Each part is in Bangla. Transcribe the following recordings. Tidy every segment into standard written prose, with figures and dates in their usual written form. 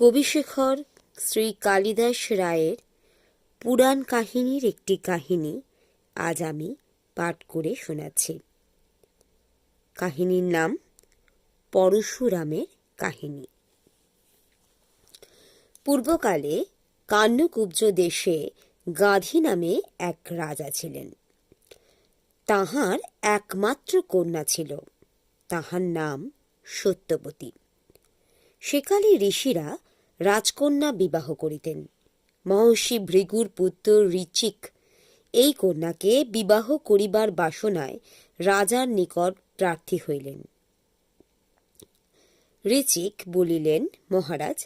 কবিশেখর শ্রী কালিদাস রায়ের পুরাণ কাহিনীর একটি কাহিনী আজ আমি পাঠ করে শোনাচ্ছি। কাহিনীর নাম পরশুরামের কাহিনী। পূর্বকালে কান্যকুব্জ দেশে গাধী নামে এক রাজা ছিলেন। তাহার একমাত্র কন্যা ছিল, তাহার নাম সত্যবতী। সেকালে ঋষিরা রাজকন্যা বিবাহ করিতেন। মহর্ষি ভৃগুর পুত্র ঋচিক এই কন্যাকে বিবাহ করিবার বাসনায় রাজার নিকট প্রার্থী হইলেন। ঋচিক বলিলেন, মহারাজ,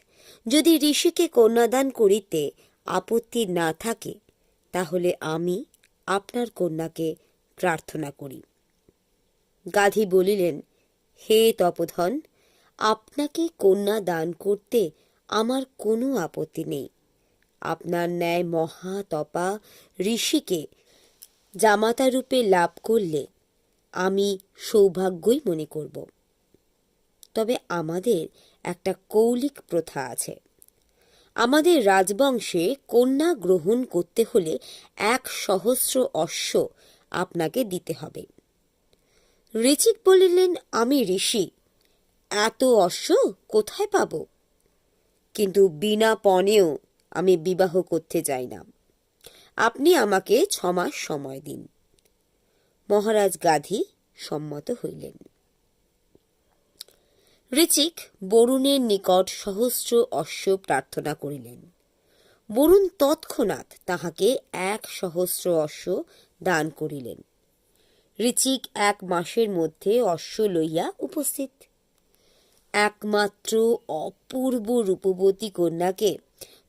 যদি ঋষিকে কন্যাদান করিতে আপত্তি না থাকে, তাহলে আমি আপনার কন্যাকে প্রার্থনা করি। গাধী বলিলেন, হে তপোধন, আপনাকে কন্যা দান করতে আমার কোনো আপত্তি নেই। আপনার ন্যায় মহাতপা ঋষিকে জামাতা রূপে লাভ করলে আমি সৌভাগ্যই মনে করব। তবে আমাদের একটা কৌলিক প্রথা আছে। আমাদের রাজবংশে কন্যা গ্রহণ করতে হলে 1,000 অশ্ব আপনাকে দিতে হবে। ঋচিক বলিলেন, আমি ঋষি, এত অশ্ব কোথায় পাব? কিন্তু বিনা পণেও আমি বিবাহ করতে চাই না। আপনি আমাকে 6 মাস সময় দিন। মহারাজ গাধী সম্মত হইলেন। ঋচিক বরুণের নিকট 1,000 অশ্ব প্রার্থনা করিলেন। বরুণ তৎক্ষণাৎ তাহাকে 1,000 অশ্ব দান করিলেন। ঋচিক 1 মাসের মধ্যে অশ্ব লইয়া উপস্থিত। একমাত্র অপূর্ব রূপবতী কন্যাকে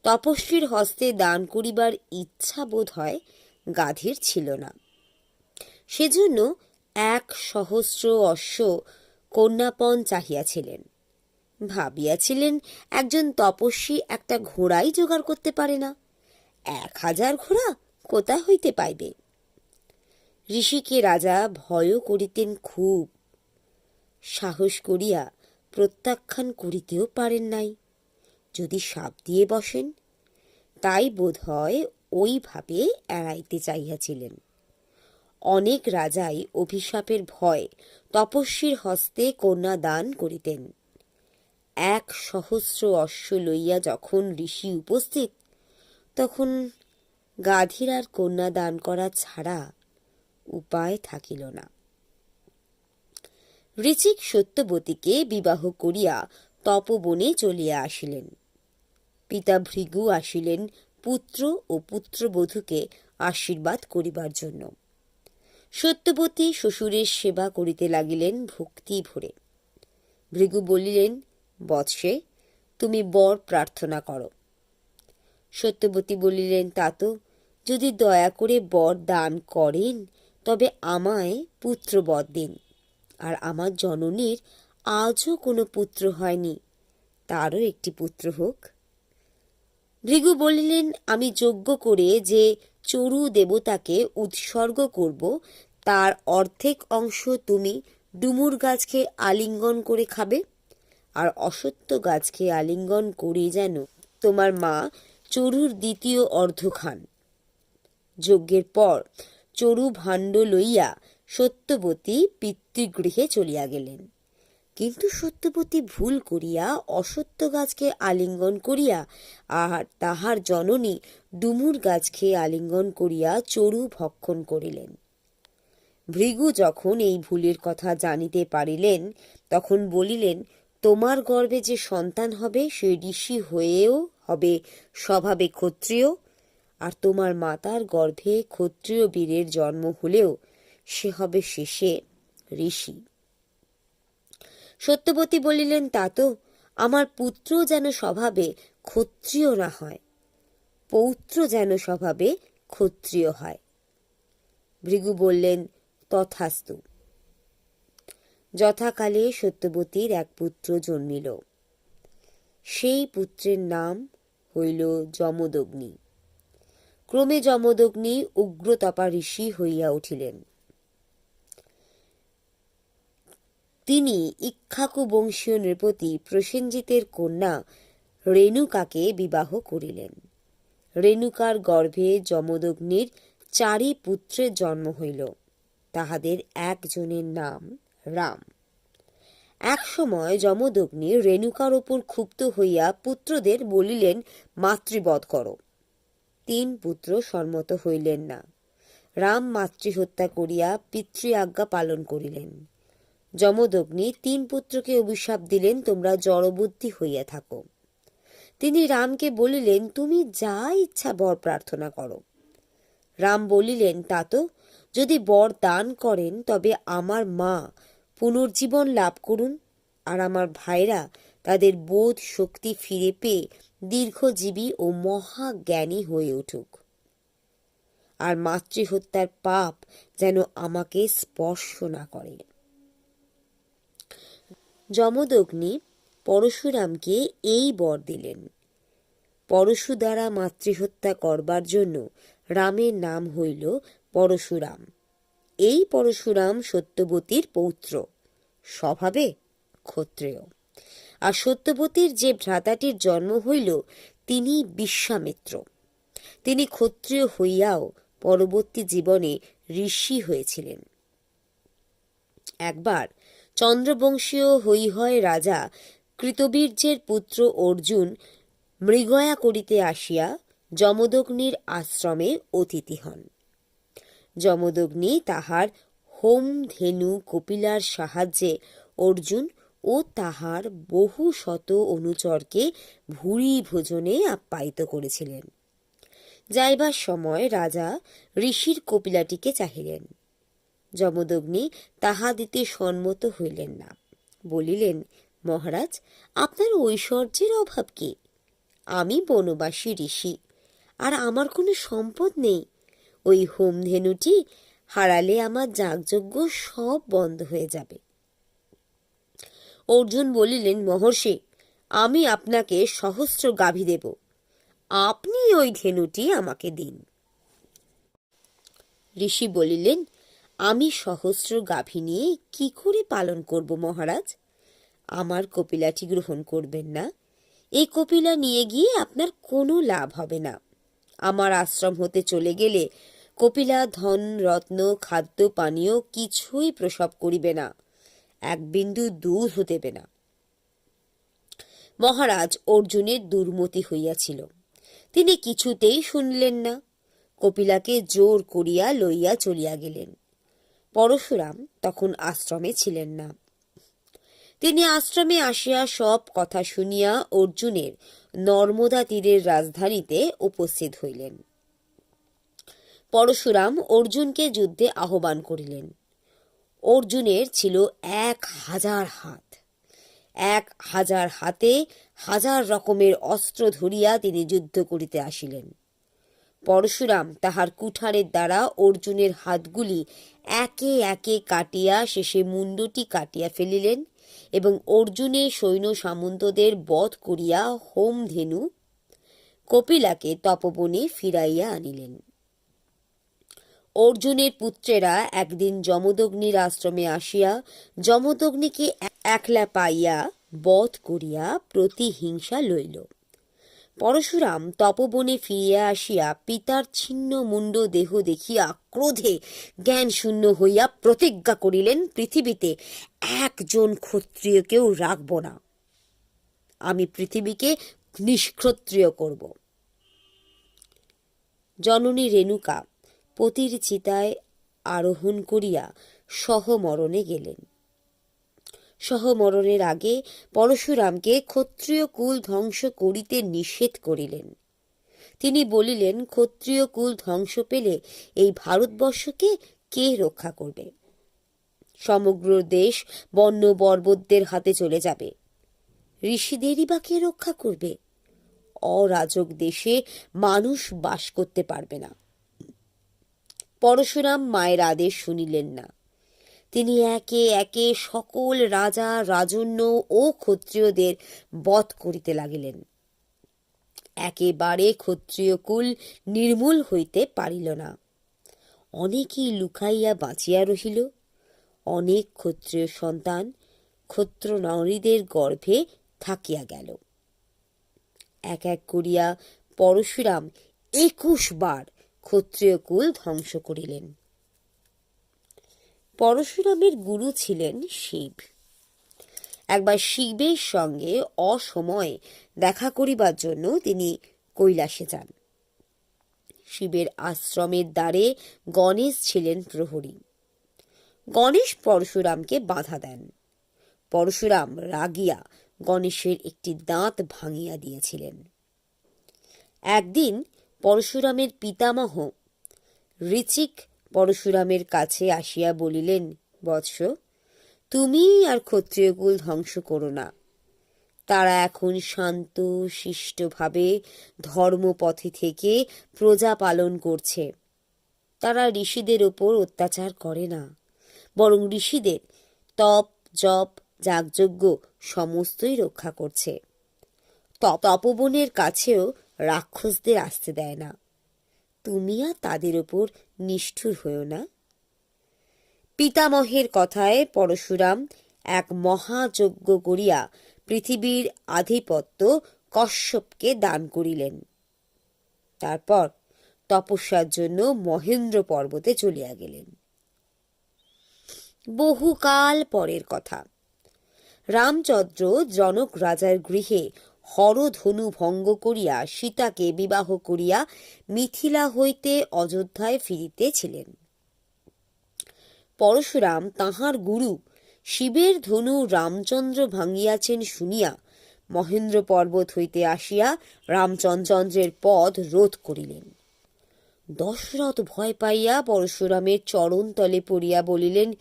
তপস্বীর হস্তে দান করিবার ইচ্ছা বোধ হয় গাধীর ছিল না। সেজন্য 1,000 অশ্ব কন্যাপণ চাহিয়াছিলেন। ভাবিয়াছিলেন, একজন তপস্বী একটা ঘোড়াই জোগাড় করতে পারে না, 1000 ঘোড়া কোথা হইতে পাইবে? ঋষিকে রাজা ভয় করিতেন খুব। সাহস করিয়া প্রত্যাখ্যান করিতেও পারেন নাই। যদি শাপ দিয়ে বসেন, তাই বোধ হয় ওইভাবে এড়াইতে চাইয়াছিলেন। অনেক রাজাই অভিশাপের ভয় তপস্বীর হস্তে কন্যা দান করিতেন। 1,000 অশ্ব লইয়া যখন ঋষি উপস্থিত, তখন গাধীর আর কন্যা দান করা ছাড়া উপায় থাকিল না। ঋচিক সত্যবতীকে বিবাহ করিয়া তপবনে চলিয়া আসিলেন। পিতা ভৃগু আসিলেন পুত্র ও পুত্রবধূকে আশীর্বাদ করিবার জন্য। সত্যবতী শ্বশুরের সেবা করিতে লাগিলেন ভক্তি ভরে। ভৃগু বলিলেন, বৎসে, তুমি বর প্রার্থনা করো। সত্যবতী বলিলেন, তাত যদি দয়া করে বর দান করেন, তবে আমায় পুত্র বর দিন। আর আমার জননীর আজও কোনো পুত্র হয়নি, তারও একটি পুত্র হোক। ভৃগু বলিলেন, আমি যজ্ঞ করে যে চরু দেবতাকে উৎসর্গ করব, তার অর্ধেক অংশ তুমি ডুমুর গাছকে আলিঙ্গন করে খাবে, আর অসত্য গাছকে আলিঙ্গন করে যেন তোমার মা চরুর দ্বিতীয় অর্ধ খান। যজ্ঞের পর চরু ভাণ্ড লইয়া সত্যবতী পিতৃগৃহে চলিয়া গেলেন। কিন্তু সত্যবতী ভুল করিয়া অসত্য গাছকে আলিঙ্গন করিয়া আর তাহার জননী ডুমুর গাছকে আলিঙ্গন করিয়া চরু ভক্ষণ করিলেন। ভৃগু যখন এই ভুলের কথা জানিতে পারিলেন, তখন বলিলেন, তোমার গর্ভে যে সন্তান হবে সে ঋষি হয়েও হবে স্বভাবে ক্ষত্রিয়, আর তোমার মাতার গর্ভে ক্ষত্রিয় বীরের জন্ম হলেও সে হবে শেষে ঋষি। সত্যবতী বলিলেন, তাতো আমার পুত্র যেন স্বভাবে ক্ষত্রিয় না হয়, পৌত্র যেন স্বভাবে ক্ষত্রিয় হয়। ভৃগু বললেন, তথাস্তু। যথাকালে সত্যবতীর এক পুত্র জন্মিল। সেই পুত্রের নাম হইল যমদগ্নি। ক্রমে যমদগ্নি উগ্রতপা ঋষি হইয়া উঠিলেন। তিনি ইক্ষ্বাকু বংশীয় নৃপতি প্রসেনজিতের কন্যা রেণুকাকে বিবাহ করিলেন। রেণুকার গর্ভে যমদগ্নির 4 পুত্রের জন্ম হইল। তাহাদের একজনের নাম রাম। এক সময় যমদগ্নি রেণুকার ওপর ক্ষুব্ধ হইয়া পুত্রদের বলিলেন, মাতৃবধ করো। 3 পুত্র সম্মত হইলেন না। রাম মাতৃহত্যা করিয়া পিতৃ আজ্ঞা পালন করিলেন। যমদগ্নি 3 পুত্রকে অভিশাপ দিলেন, তোমরা জড়বুদ্ধি হইয়া থাকো। তিনি রামকে বলিলেন, তুমি যা ইচ্ছা বর প্রার্থনা করো। রাম বলিলেন, তা তো যদি বর দান করেন তবে আমার মা পুনর্জীবন লাভ করুন, আর আমার ভাইরা তাদের বোধ শক্তি ফিরে পেয়ে দীর্ঘজীবী ও মহাজ্ঞানী হয়ে উঠুক। আর মাতৃহত্যার পাপ যেন আমাকে স্পর্শ না করে। যমদগ্নি পরশুরামকে এই বর দিলেন। পরশু দ্বারা মাতৃহত্যা করবার জন্য রামের নাম হইল পরশুরাম। এই পরশুরাম সত্যবতীর পৌত্র, স্বভাবে ক্ষত্রিয়। আর সত্যবতীর যে ভ্রাতাটির জন্ম হইল তিনি বিশ্বামিত্র। তিনি ক্ষত্রিয় হইয়াও পরবর্তী জীবনে ঋষি হয়েছিলেন। একবার চন্দ্রবংশীয় হৈহয় রাজা কৃতবীর্যের পুত্র অর্জুন মৃগয়া করিতে আসিয়া যমদগ্নির আশ্রমে অতিথি হন। যমদগ্নি তাহার হোমধেনু কপিলার সাহায্যে অর্জুন ও তাহার বহু শত অনুচরকে ভূরি ভোজনে আপ্যায়িত করেছিলেন। যাইবার সময় রাজা ঋষির কপিলাটিকে চাহিলেন। যমদগ্নি তাহা দিতে সম্মত হইলেন না। বলিলেন, মহারাজ, আপনার ঐশ্বর্যের অভাব কি? আমি বনবাসী ঋষি, আর আমার কোনো সম্পদ নেই। ওই হোমধেনুটি হারালে আমার যাগযজ্ঞ সব বন্ধ হয়ে যাবে। অর্জুন বলিলেন, মহর্ষি, আমি আপনাকে সহস্র গাভী দেব, আপনি ওই ধেনুটি আমাকে দিন। ঋষি বলিলেন, আমি সহস্র গাভী নিয়ে কি করে পালন করব মহারাজ? আমার কপিলাটি গ্রহণ করবেন না? এই কপিলা নিয়ে গিয়ে আপনার কোনো লাভ হবে না। আমার আশ্রম হতে চলে গেলে কপিলা ধন রত্ন খাদ্য পানীয় কিছুই প্রসব করিবে না, এক বিন্দু দুধও দেবে না। মহারাজ অর্জুনের দুর্মতি হইয়াছিল, তিনি কিছুতেই শুনলেন না। কপিলাকে জোর করিয়া লইয়া চলিয়া গেলেন। পরশুরাম তখন আশ্রমে ছিলেন না। তিনি আশ্রমে আসিয়া সব কথা শুনিয়া অর্জুনের নর্মদা তীরের রাজধানীতে উপস্থিত হইলেন। পরশুরাম অর্জুনকে যুদ্ধে আহ্বান করিলেন। অর্জুনের ছিল 1000 হাত। 1000 হাতে 1000 রকমের অস্ত্র ধরিয়া তিনি যুদ্ধ করিতে আসিলেন। পরশুরাম তাহার কুঠারের দ্বারা অর্জুনের হাতগুলি একে একে কাটিয়া শেষে মুন্ডটি কাটিয়া ফেলিলেন এবং অর্জুনের সৈন্য সামন্তদের বধ করিয়া হোমধেনু কপিলাকে তপবনে ফিরাইয়া আনিলেন। অর্জুনের পুত্রেরা একদিন যমদগ্নির আশ্রমে আসিয়া যমদগ্নিকে একলা পাইয়া বধ করিয়া প্রতিহিংসা লইল। পরশুরাম তপবনে ফিরিয়া আসিয়া পিতার ছিন্ন মুন্ড দেহ দেখিয়া ক্রোধে জ্ঞান শূন্য হইয়া প্রতিজ্ঞা করিলেন, পৃথিবীতে একজন ক্ষত্রিয়কেও রাখব না। আমি পৃথিবীকে নিষ্ক্ষত্রিয় করব। জননী রেণুকা পতির চিতায় আরোহণ করিয়া সহমরণে গেলেন। সহমরণের আগে পরশুরামকে ক্ষত্রিয় কুল ধ্বংস করিতে নিষেধ করিলেন। তিনি বলিলেন, ক্ষত্রিয় কুল ধ্বংস পেলে এই ভারতবর্ষকে কে রক্ষা করবে? সমগ্র দেশ বন্য বর্বরদের হাতে চলে যাবে। ঋষিদেরই বা কে রক্ষা করবে? অরাজক দেশে মানুষ বাস করতে পারবে না। পরশুরাম মায়ের আদেশ শুনিলেন না। তিনি একে একে সকল রাজা রাজন্য ও ক্ষত্রিয়দের বধ করিতে লাগিলেন। একেবারে ক্ষত্রিয় কুল নির্মূল হইতে পারিল না। অনেকেই লুকাইয়া বাঁচিয়া রহিল। অনেক ক্ষত্রিয় সন্তান ক্ষত্র নারীদের গর্ভে থাকিয়া গেল। এক এক করিয়া পরশুরাম 21 বার ক্ষত্রিয় কুল ধ্বংস করিলেন। পরশুরামের গুরু ছিলেন শিব। একবার শিবের সঙ্গে অসময়ে দেখা করিবার জন্য তিনি কৈলাসে যান। শিবের আশ্রমের দ্বারে গণেশ ছিলেন প্রহরী। গণেশ পরশুরামকে বাধা দেন। পরশুরাম রাগিয়া গণেশের একটি দাঁত ভাঙিয়া দিয়েছিলেন। একদিন পরশুরামের পিতামহ ঋচিক পরশুরামের কাছে আসিয়া বলিলেন, বৎস, তুমি আর ক্ষত্রিয়কুল ধ্বংস করো না। তারা এখন শান্ত শিষ্টভাবে ধর্মপথে থেকে প্রজা পালন করছে। তারা ঋষিদের ওপর অত্যাচার করে না, বরং ঋষিদের তপ জপ যাগযজ্ঞ সমস্তই রক্ষা করছে। তপবনের কাছেও রাক্ষসদের আসতে দেয় না। তুমি আর তাদের ওপর নিষ্ঠুর হইও না। পিতামহের কথায় পরশুরাম এক মহাযজ্ঞ করিয়া পৃথিবীর আধিপত্য কশ্যপকে দান করিলেন। তারপর তপস্যার জন্য মহেন্দ্র পর্বতে চলিয়া গেলেন। বহুকাল পরের কথা। রামচন্দ্র জনক রাজার গৃহে হরধনু ভঙ্গ করিয়া সীতাকে বিবাহ করিয়া মিথিলা হইতে অযোধ্যায় ফিরিতেছিলেন। পরশুরাম তাঁহার গুরু শিবের ধনু রামচন্দ্র ভাঙিয়াছেন শুনিয়া মহেন্দ্র পর্বত হইতে আসিয়া রামচন্দ্রের পথ রোধ করিলেন। দশরথ ভয় পাইয়া পরশুরামের চরণতলে পড়িয়া বলিলেন,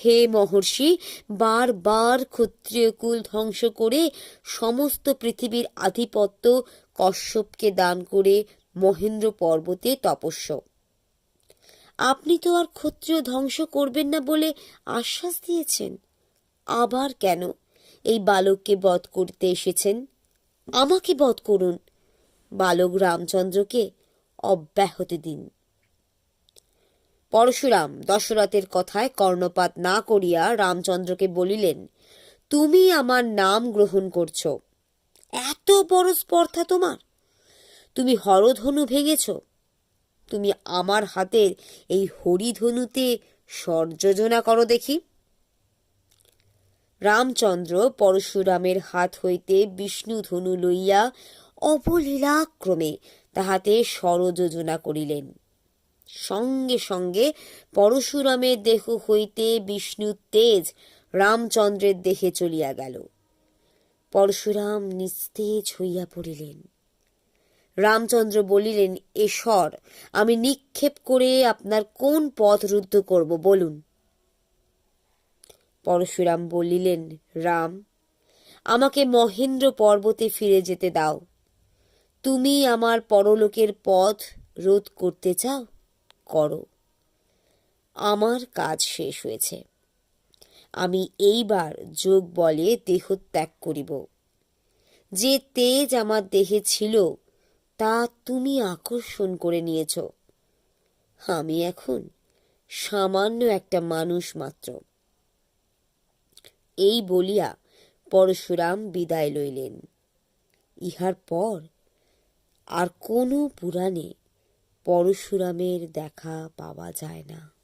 হে মহর্ষি, বারবার ক্ষত্রিয়কুল ধ্বংস করে সমস্ত পৃথিবীর আধিপত্য কশ্যপকে দান করে মহেন্দ্র পর্বতে তপস্য। আপনি তো আর ক্ষত্রিয় ধ্বংস করবেন না বলে আশ্বাস দিয়েছেন। আবার কেন এই বালককে বধ করতে এসেছেন? আমাকে বধ করুন, বালক রামচন্দ্রকে অব্যাহতি দিন। পরশুরাম দশরথের কথায় কর্ণপাত না করিয়া রামচন্দ্রকে বলিলেন, তুমি আমার নাম গ্রহণ করছ, এত বড় স্পর্ধা তোমার? তুমি হরধনু ভেঙেছ, তুমি আমার হাতের এই হরিধনুতে স্বর্যোজনা করো দেখি। রামচন্দ্র পরশুরামের হাত হইতে বিষ্ণু ধনু লইয়া অবলীলাক্রমে তাহাতে স্বরযোজনা করিলেন। সঙ্গে সঙ্গে পরশুরামের দেহ হইতে বিষ্ণুর তেজ রামচন্দ্রের দেহে চলিয়া গেল। পরশুরাম নিস্তেজ হইয়া পড়িলেন। রামচন্দ্র বলিলেন, এশ্বর, আমি নিক্ষেপ করে আপনার কোন পথ রুদ্ধ করব বলুন। পরশুরাম বলিলেন, রাম, আমাকে মহেন্দ্র পর্বতে ফিরে যেতে দাও। তুমি আমার পরলোকের পথ রোধ করতে চাও, করো। আমার কাজ শেষ হয়েছে। আমি এইবার যোগ বলে দেহ ত্যাগ করিব। যে তেজ আমার দেহে ছিল তা তুমি আকর্ষণ করে নিয়েছ। আমি এখন সামান্য একটা মানুষ মাত্র। এই বলিয়া পরশুরাম বিদায় লইলেন। ইহার পর আর কোনো পুরাণে পরশুরামের দেখা পাওয়া যায় না।